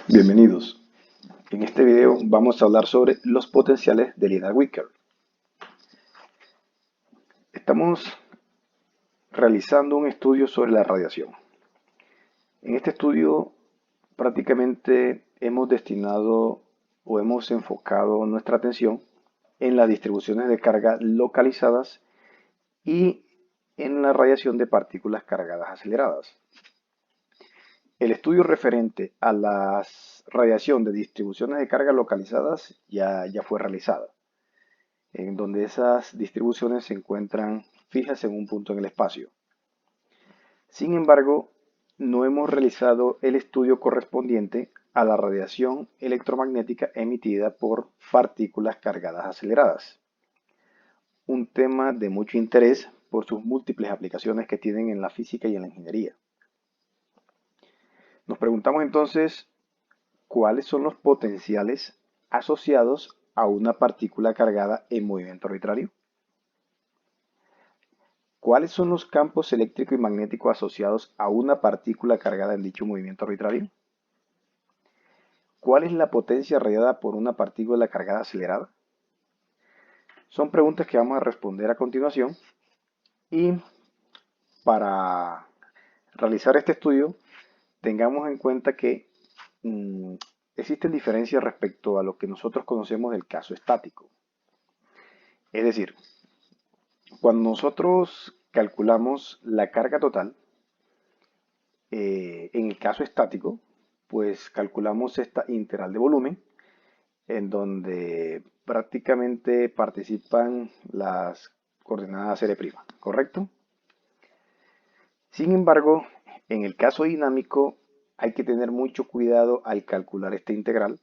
Bienvenidos. En este video vamos a hablar sobre los potenciales de Linear-Wicker. Estamos realizando un estudio sobre la radiación. En este estudio prácticamente hemos destinado o hemos enfocado nuestra atención en las distribuciones de carga localizadas y en la radiación de partículas cargadas aceleradas. El estudio referente a la radiación de distribuciones de carga localizadas ya fue realizado, en donde esas distribuciones se encuentran fijas en un punto en el espacio. Sin embargo, no hemos realizado el estudio correspondiente a la radiación electromagnética emitida por partículas cargadas aceleradas, un tema de mucho interés por sus múltiples aplicaciones que tienen en la física y en la ingeniería. Nos preguntamos entonces, ¿cuáles son los potenciales asociados a una partícula cargada en movimiento arbitrario? ¿Cuáles son los campos eléctrico y magnético asociados a una partícula cargada en dicho movimiento arbitrario? ¿Cuál es la potencia radiada por una partícula cargada acelerada? Son preguntas que vamos a responder a continuación y para realizar este estudio tengamos en cuenta que existen diferencias respecto a lo que nosotros conocemos del caso estático. Es decir, cuando nosotros calculamos la carga total, en el caso estático, pues calculamos esta integral de volumen, en donde prácticamente participan las coordenadas R', ¿correcto? Sin embargo, en el caso dinámico hay que tener mucho cuidado al calcular esta integral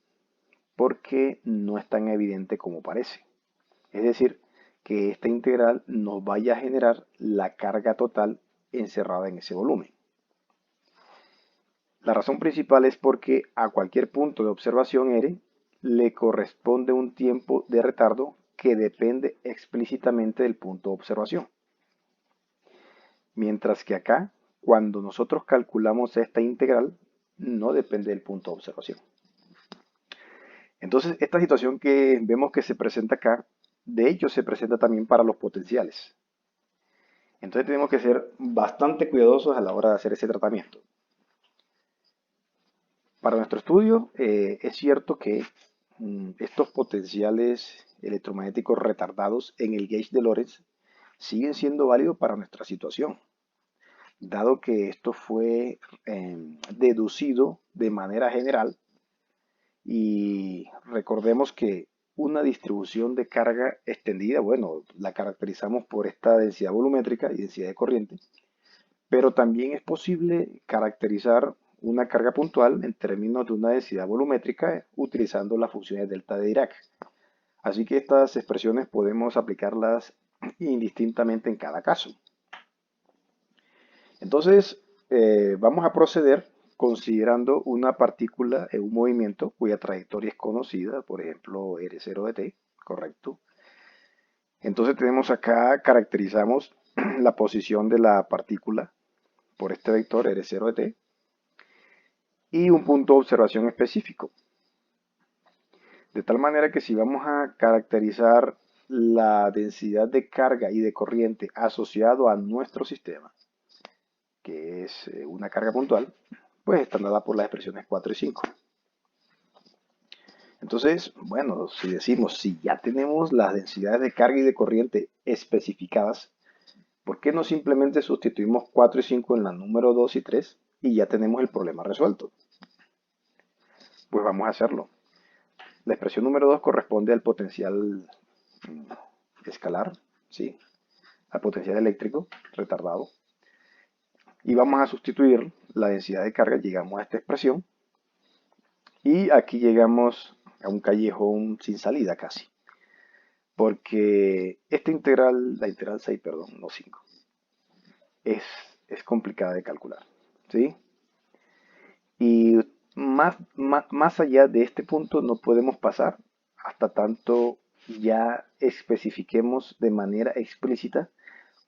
porque no es tan evidente como parece. Es decir, que esta integral nos vaya a generar la carga total encerrada en ese volumen. La razón principal es porque a cualquier punto de observación R le corresponde un tiempo de retardo que depende explícitamente del punto de observación. Mientras que acá, cuando nosotros calculamos esta integral, no depende del punto de observación. Entonces, esta situación que vemos que se presenta acá, de hecho se presenta también para los potenciales. Entonces tenemos que ser bastante cuidadosos a la hora de hacer ese tratamiento. Para nuestro estudio, es cierto que estos potenciales electromagnéticos retardados en el gauge de Lorentz siguen siendo válidos para nuestra situación, dado que esto fue deducido de manera general y recordemos que una distribución de carga extendida, bueno, la caracterizamos por esta densidad volumétrica y densidad de corriente, pero también es posible caracterizar una carga puntual en términos de una densidad volumétrica utilizando las funciones delta de Dirac. Así que estas expresiones podemos aplicarlas indistintamente en cada caso. Entonces, vamos a proceder considerando una partícula en un movimiento cuya trayectoria es conocida, por ejemplo, R0 de t, ¿correcto? Entonces tenemos acá, caracterizamos la posición de la partícula por este vector R0 de t y un punto de observación específico. De tal manera que si vamos a caracterizar la densidad de carga y de corriente asociado a nuestro sistema, que es una carga puntual, pues están dadas por las expresiones 4 y 5. Entonces, bueno, si decimos, si ya tenemos las densidades de carga y de corriente especificadas, ¿por qué no simplemente sustituimos 4 y 5 en la número 2 y 3 y ya tenemos el problema resuelto? Pues vamos a hacerlo. La expresión número 2 corresponde al potencial escalar, ¿sí? Al potencial eléctrico retardado. Y vamos a sustituir la densidad de carga, llegamos a esta expresión. Y aquí llegamos a un callejón sin salida casi. Porque esta integral, la integral 6, perdón, no 5, es complicada de calcular, ¿sí? Y más allá de este punto no podemos pasar hasta tanto ya especifiquemos de manera explícita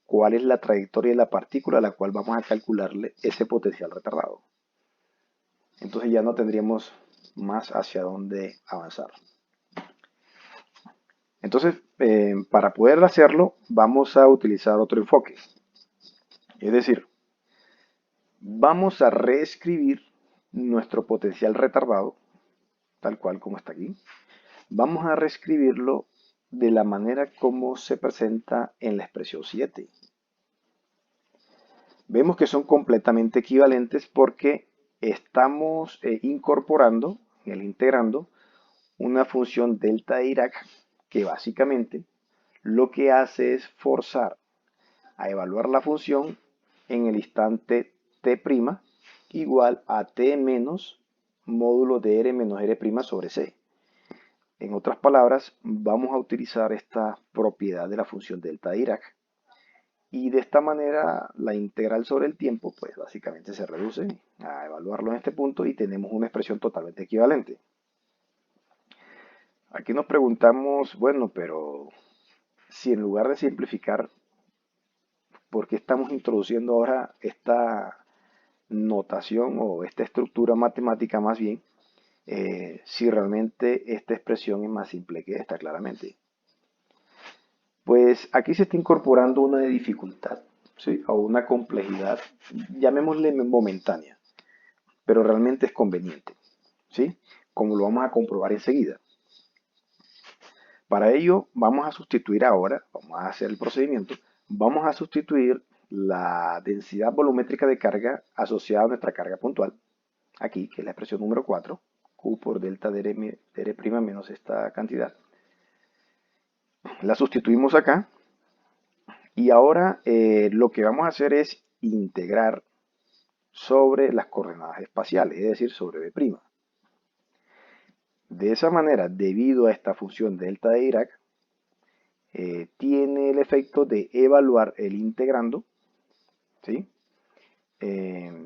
cuál es la trayectoria de la partícula a la cual vamos a calcularle ese potencial retardado. Entonces ya no tendríamos más hacia dónde avanzar. Entonces, para poder hacerlo, vamos a utilizar otro enfoque. Es decir, vamos a reescribir nuestro potencial retardado, tal cual como está aquí. Vamos a reescribirlo de la manera como se presenta en la expresión 7. Vemos que son completamente equivalentes porque estamos incorporando, integrando, una función delta de Dirac que básicamente lo que hace es forzar a evaluar la función en el instante t' igual a t menos módulo de r menos r' sobre c. En otras palabras, vamos a utilizar esta propiedad de la función delta de Dirac. Y de esta manera la integral sobre el tiempo, pues básicamente se reduce a evaluarlo en este punto y tenemos una expresión totalmente equivalente. Aquí nos preguntamos, bueno, pero si en lugar de simplificar, ¿por qué estamos introduciendo ahora esta notación o esta estructura matemática más bien, si realmente esta expresión es más simple que esta, claramente? Pues aquí se está incorporando una dificultad, ¿sí? O una complejidad, llamémosle momentánea, pero realmente es conveniente, ¿sí? Como lo vamos a comprobar enseguida. Para ello vamos a sustituir ahora, vamos a hacer el procedimiento, vamos a sustituir la densidad volumétrica de carga asociada a nuestra carga puntual, aquí, que es la expresión número 4, Q por delta de R' menos esta cantidad. La sustituimos acá y ahora lo que vamos a hacer es integrar sobre las coordenadas espaciales, es decir, sobre B'. De esa manera, debido a esta función delta de Dirac, tiene el efecto de evaluar el integrando, ¿sí?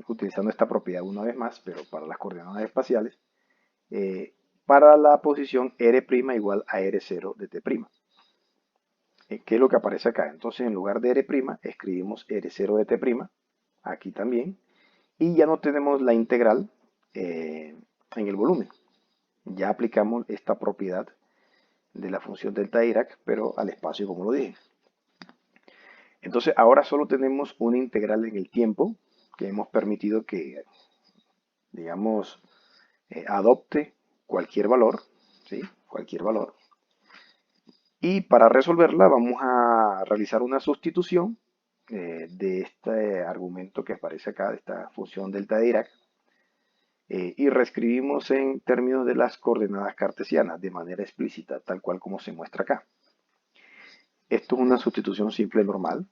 Utilizando esta propiedad una vez más, pero para las coordenadas espaciales, para la posición R' igual a R0 de T'. ¿Qué es lo que aparece acá? Entonces, en lugar de R', escribimos R0 de T', aquí también, y ya no tenemos la integral en el volumen. Ya aplicamos esta propiedad de la función delta Dirac, pero al espacio, como lo dije. Entonces, ahora solo tenemos una integral en el tiempo, que hemos permitido que, digamos, adopte cualquier valor, ¿sí? Cualquier valor. Y para resolverla vamos a realizar una sustitución de este argumento que aparece acá, de esta función delta de Dirac, y reescribimos en términos de las coordenadas cartesianas de manera explícita, tal cual como se muestra acá. Esto es una sustitución simple normal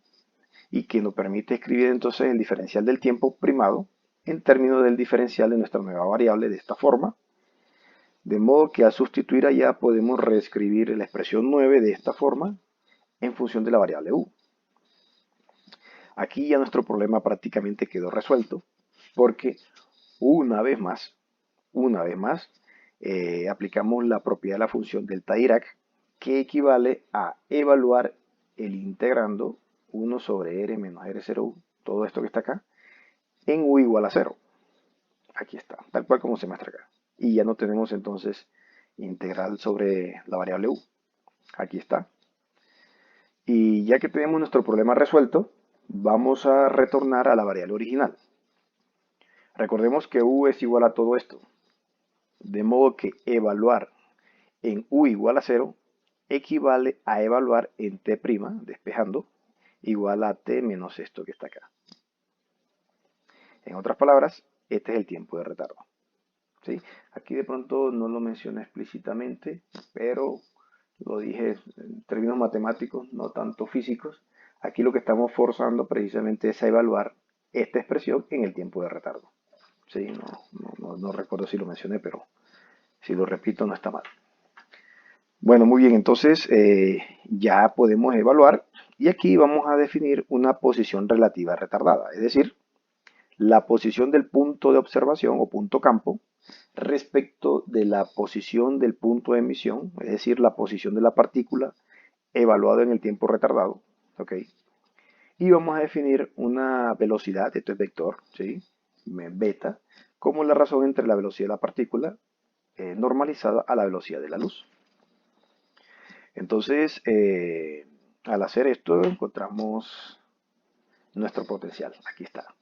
y que nos permite escribir entonces el diferencial del tiempo primado en términos del diferencial de nuestra nueva variable de esta forma. De modo que al sustituir allá podemos reescribir la expresión 9 de esta forma en función de la variable u. Aquí ya nuestro problema prácticamente quedó resuelto porque una vez más, aplicamos la propiedad de la función delta Dirac que equivale a evaluar el integrando 1 sobre r menos r0u, todo esto que está acá, en u igual a 0. Aquí está, tal cual como se muestra acá. Y ya no tenemos entonces integral sobre la variable u. Aquí está. Y ya que tenemos nuestro problema resuelto, vamos a retornar a la variable original. Recordemos que u es igual a todo esto. De modo que evaluar en u igual a 0 equivale a evaluar en t', despejando, igual a t menos esto que está acá. En otras palabras, este es el tiempo de retardo. ¿Sí? Aquí de pronto no lo mencioné explícitamente, pero lo dije en términos matemáticos, no tanto físicos. Aquí lo que estamos forzando precisamente es a evaluar esta expresión en el tiempo de retardo. ¿Sí? No recuerdo si lo mencioné, pero si lo repito no está mal. Bueno, muy bien, entonces ya podemos evaluar y aquí vamos a definir una posición relativa retardada, es decir, la posición del punto de observación o punto campo respecto de la posición del punto de emisión, es decir, la posición de la partícula evaluada en el tiempo retardado, ¿ok? Y vamos a definir una velocidad, esto es vector, ¿sí? Beta, como la razón entre la velocidad de la partícula normalizada a la velocidad de la luz. Entonces, al hacer esto, encontramos nuestro potencial. Aquí está.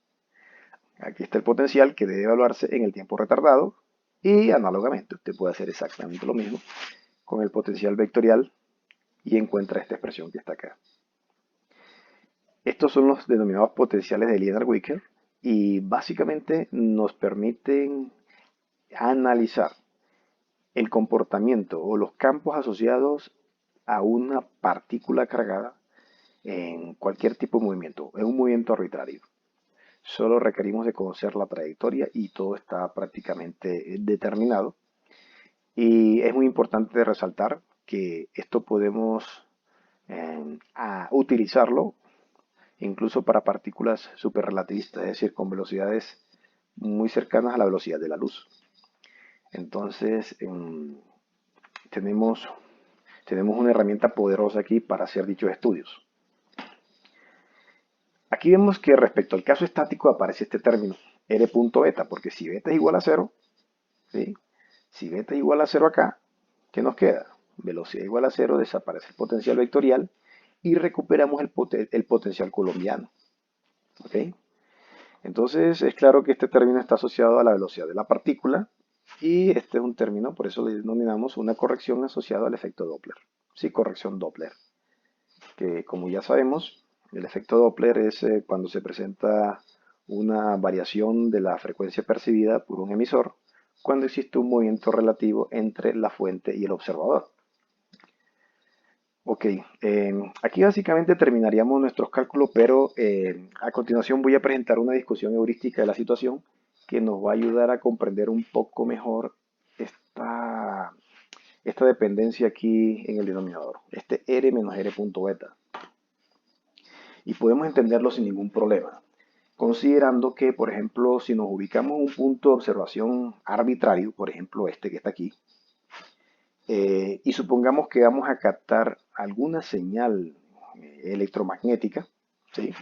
Aquí está el potencial que debe evaluarse en el tiempo retardado. Y análogamente, usted puede hacer exactamente lo mismo con el potencial vectorial y encuentra esta expresión que está acá. Estos son los denominados potenciales de Liénard-Wicker y básicamente nos permiten analizar el comportamiento o los campos asociados a una partícula cargada en cualquier tipo de movimiento, en un movimiento arbitrario. Solo requerimos de conocer la trayectoria y todo está prácticamente determinado. Y es muy importante resaltar que esto podemos utilizarlo incluso para partículas superrelativistas, es decir, con velocidades muy cercanas a la velocidad de la luz. Entonces, tenemos una herramienta poderosa aquí para hacer dichos estudios. Aquí vemos que respecto al caso estático aparece este término, R.beta, porque si beta es igual a 0, ¿sí? Si beta es igual a 0 acá, ¿qué nos queda? Velocidad igual a 0, desaparece el potencial vectorial y recuperamos el potencial colombiano. ¿Ok? Entonces es claro que este término está asociado a la velocidad de la partícula y este es un término, por eso le denominamos una corrección asociada al efecto Doppler. Sí, corrección Doppler. Que como ya sabemos, el efecto Doppler es cuando se presenta una variación de la frecuencia percibida por un emisor cuando existe un movimiento relativo entre la fuente y el observador. Ok, aquí básicamente terminaríamos nuestros cálculos, pero a continuación voy a presentar una discusión heurística de la situación que nos va a ayudar a comprender un poco mejor esta dependencia aquí en el denominador, este R menos R punto beta. Y podemos entenderlo sin ningún problema, considerando que, por ejemplo, si nos ubicamos en un punto de observación arbitrario, por ejemplo este que está aquí, y supongamos que vamos a captar alguna señal electromagnética, ¿sí?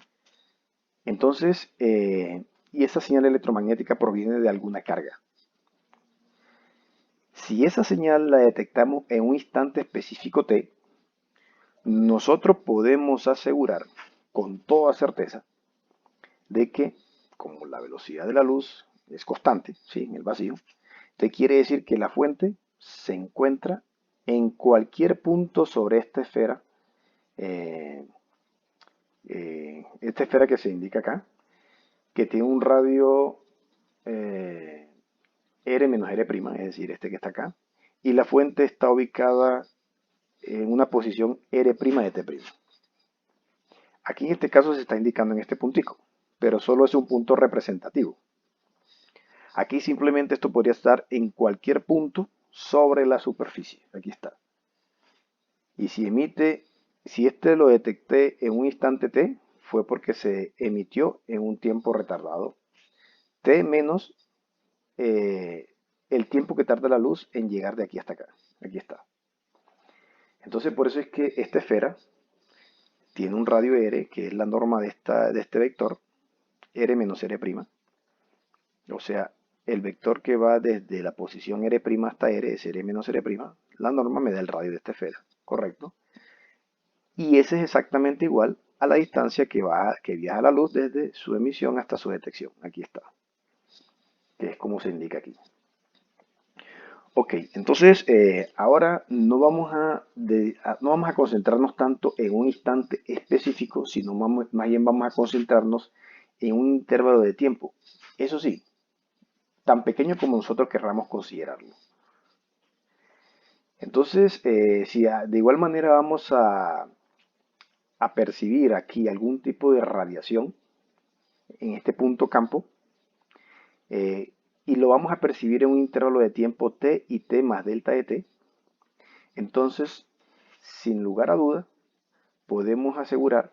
Entonces, y esa señal electromagnética proviene de alguna carga. Si esa señal la detectamos en un instante específico t, nosotros podemos asegurar con toda certeza de que, como la velocidad de la luz es constante, ¿sí? En el vacío, te quiere decir que la fuente se encuentra en cualquier punto sobre eh, esta esfera que se indica acá, que tiene un radio eh, R menos R', es decir, este que está acá, y la fuente está ubicada en una posición R' de T'. Aquí en este caso se está indicando en este puntico, pero solo es un punto representativo. Aquí simplemente esto podría estar en cualquier punto sobre la superficie. Aquí está. Y si este lo detecté en un instante t, fue porque se emitió en un tiempo retardado. T menos el tiempo que tarda la luz en llegar de aquí hasta acá. Aquí está. Entonces por eso es que esta esfera tiene un radio R, que es la norma de este vector, R menos R'. O sea, el vector que va desde la posición R' hasta R es R menos R'. La norma me da el radio de esta esfera, ¿correcto? Y ese es exactamente igual a la distancia que viaja la luz desde su emisión hasta su detección. Aquí está, que es como se indica aquí. Ok, entonces ahora no vamos a concentrarnos tanto en un instante específico, sino más bien vamos a concentrarnos en un intervalo de tiempo. Eso sí, tan pequeño como nosotros querramos considerarlo. Entonces, si de igual manera vamos a percibir aquí algún tipo de radiación en este punto campo, y lo vamos a percibir en un intervalo de tiempo t y t más delta de t, entonces, sin lugar a duda, podemos asegurar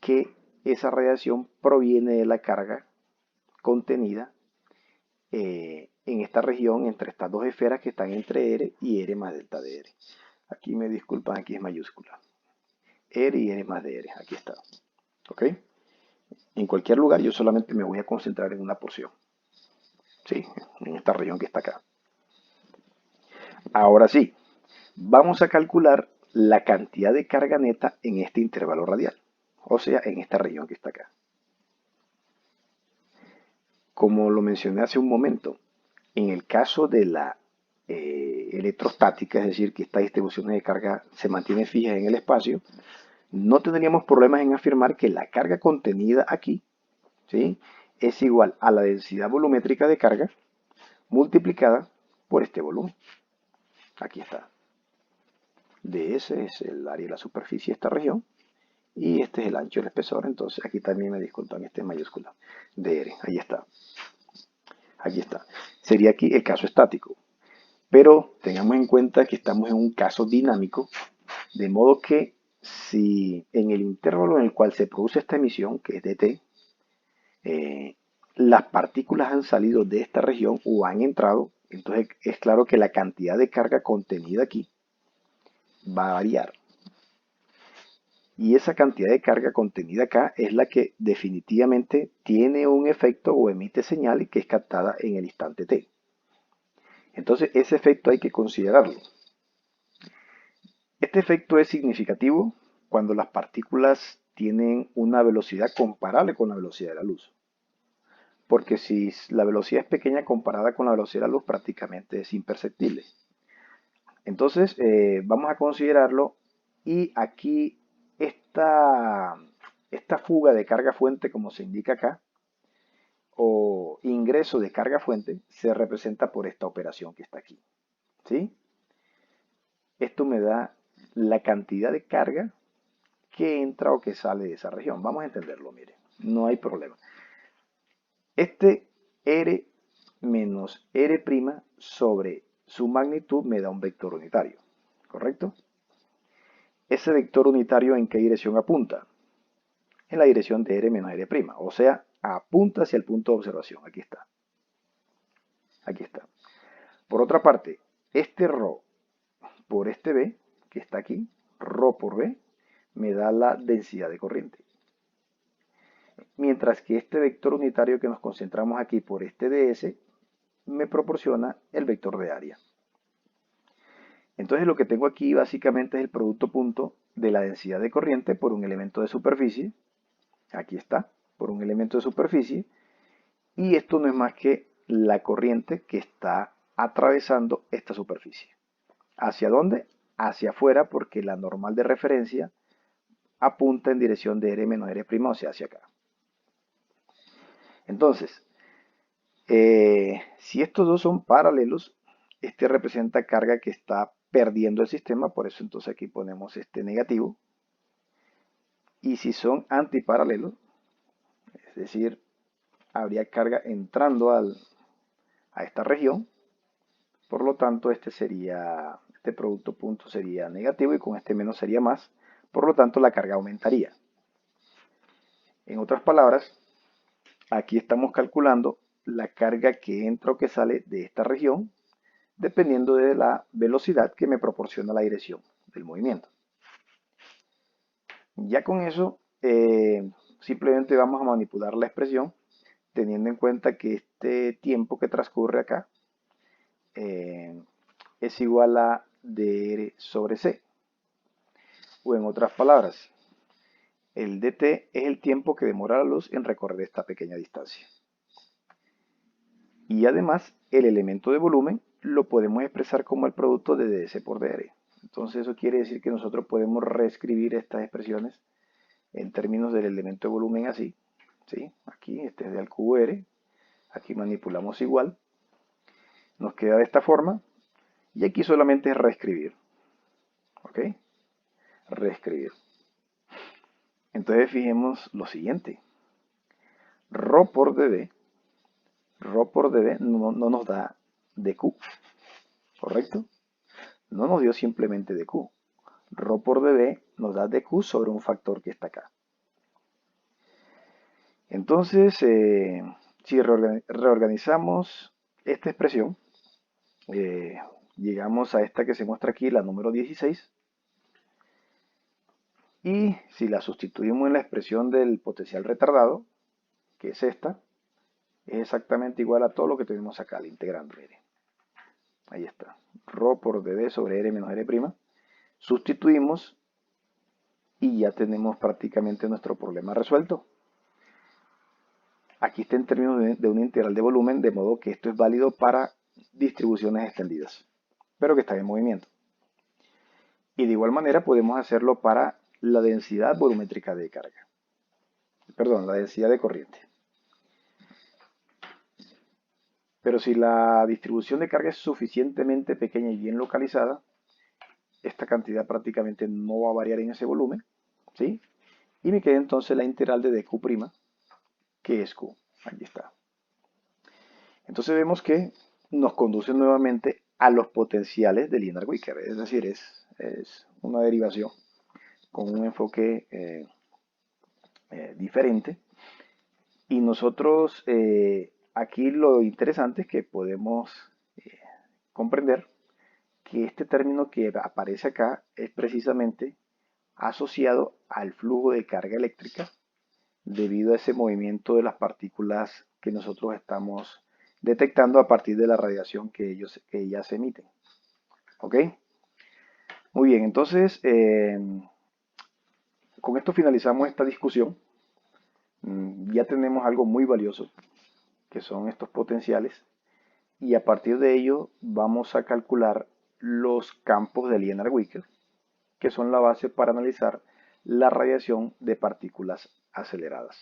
que esa radiación proviene de la carga contenida en esta región entre estas dos esferas que están entre R y R más delta de R. Aquí me disculpan, aquí es mayúscula. R y R más de R, aquí está. ¿Ok? En cualquier lugar yo solamente me voy a concentrar en una porción. ¿Sí? En esta región que está acá. Ahora sí, vamos a calcular la cantidad de carga neta en este intervalo radial, o sea, en esta región que está acá. Como lo mencioné hace un momento, en el caso de la electrostática, es decir, que esta distribución de carga se mantiene fija en el espacio, no tendríamos problemas en afirmar que la carga contenida aquí, ¿sí?, es igual a la densidad volumétrica de carga multiplicada por este volumen. Aquí está. ds es el área de la superficie de esta región y este es el ancho del espesor. Entonces aquí también me disculpan, este es mayúscula. dr, ahí está. Aquí está. Sería aquí el caso estático. Pero tengamos en cuenta que estamos en un caso dinámico, de modo que si en el intervalo en el cual se produce esta emisión, que es dt, las partículas han salido de esta región o han entrado, entonces es claro que la cantidad de carga contenida aquí va a variar. Y esa cantidad de carga contenida acá es la que definitivamente tiene un efecto o emite señal y que es captada en el instante t. Entonces ese efecto hay que considerarlo. Este efecto es significativo cuando las partículas tienen una velocidad comparable con la velocidad de la luz. Porque si la velocidad es pequeña comparada con la velocidad de la luz, prácticamente es imperceptible. Entonces, vamos a considerarlo y aquí esta fuga de carga fuente, como se indica acá, o ingreso de carga fuente, se representa por esta operación que está aquí. ¿Sí? Esto me da la cantidad de carga que entra o que sale de esa región. Vamos a entenderlo, mire, no hay problema. Este R menos R' sobre su magnitud me da un vector unitario, ¿correcto? Ese vector unitario, ¿en qué dirección apunta? En la dirección de R menos R', o sea, apunta hacia el punto de observación. Aquí está. Aquí está. Por otra parte, este ρ por este B, que está aquí, ρ por B, me da la densidad de corriente. Mientras que este vector unitario que nos concentramos aquí por este ds me proporciona el vector de área. Entonces lo que tengo aquí básicamente es el producto punto de la densidad de corriente por un elemento de superficie. Aquí está, por un elemento de superficie. Y esto no es más que la corriente que está atravesando esta superficie. ¿Hacia dónde? Hacia afuera, porque la normal de referencia apunta en dirección de R menos R', o sea, hacia acá. Entonces, si estos dos son paralelos, este representa carga que está perdiendo el sistema, por eso entonces aquí ponemos este negativo. Y si son antiparalelos, es decir, habría carga entrando a esta región, por lo tanto este producto punto sería negativo y con este menos sería más, por lo tanto la carga aumentaría. En otras palabras, aquí estamos calculando la carga que entra o que sale de esta región, dependiendo de la velocidad que me proporciona la dirección del movimiento. Ya con eso, simplemente vamos a manipular la expresión, teniendo en cuenta que este tiempo que transcurre acá es igual a dr sobre c. O en otras palabras, el dt es el tiempo que demora la luz en recorrer esta pequeña distancia. Y además, el elemento de volumen lo podemos expresar como el producto de ds por dr. Entonces eso quiere decir que nosotros podemos reescribir estas expresiones en términos del elemento de volumen así. ¿Sí? Aquí este es del cubo r, aquí manipulamos igual, nos queda de esta forma y aquí solamente es reescribir. ¿Ok? Reescribir. Entonces fijemos lo siguiente. Rho por dB no nos da dq, ¿correcto? No nos dio simplemente dq. Rho por dB nos da dq sobre un factor que está acá. Entonces, si reorganizamos esta expresión, llegamos a esta que se muestra aquí, la número 16. Y si la sustituimos en la expresión del potencial retardado, que es esta, es exactamente igual a todo lo que tenemos acá, el integrando. Mire. Ahí está. Rho por dB sobre R menos R'. Sustituimos y ya tenemos prácticamente nuestro problema resuelto. Aquí está en términos de una integral de volumen, de modo que esto es válido para distribuciones extendidas, pero que están en movimiento. Y de igual manera podemos hacerlo para la densidad volumétrica de carga. Perdón, la densidad de corriente. Pero si la distribución de carga es suficientemente pequeña y bien localizada, esta cantidad prácticamente no va a variar en ese volumen, ¿sí? Y me queda entonces la integral de dQ', que es Q. Aquí está. Entonces vemos que nos conduce nuevamente a los potenciales de Liénard-Wicker, es decir, es una derivación con un enfoque diferente. Y nosotros aquí lo interesante es que podemos comprender que este término que aparece acá es precisamente asociado al flujo de carga eléctrica debido a ese movimiento de las partículas que nosotros estamos detectando a partir de la radiación que ellas emiten. ¿Ok? Muy bien, entonces con esto finalizamos esta discusión. Ya tenemos algo muy valioso, que son estos potenciales, y a partir de ello vamos a calcular los campos de Liénard-Wicker, que son la base para analizar la radiación de partículas aceleradas.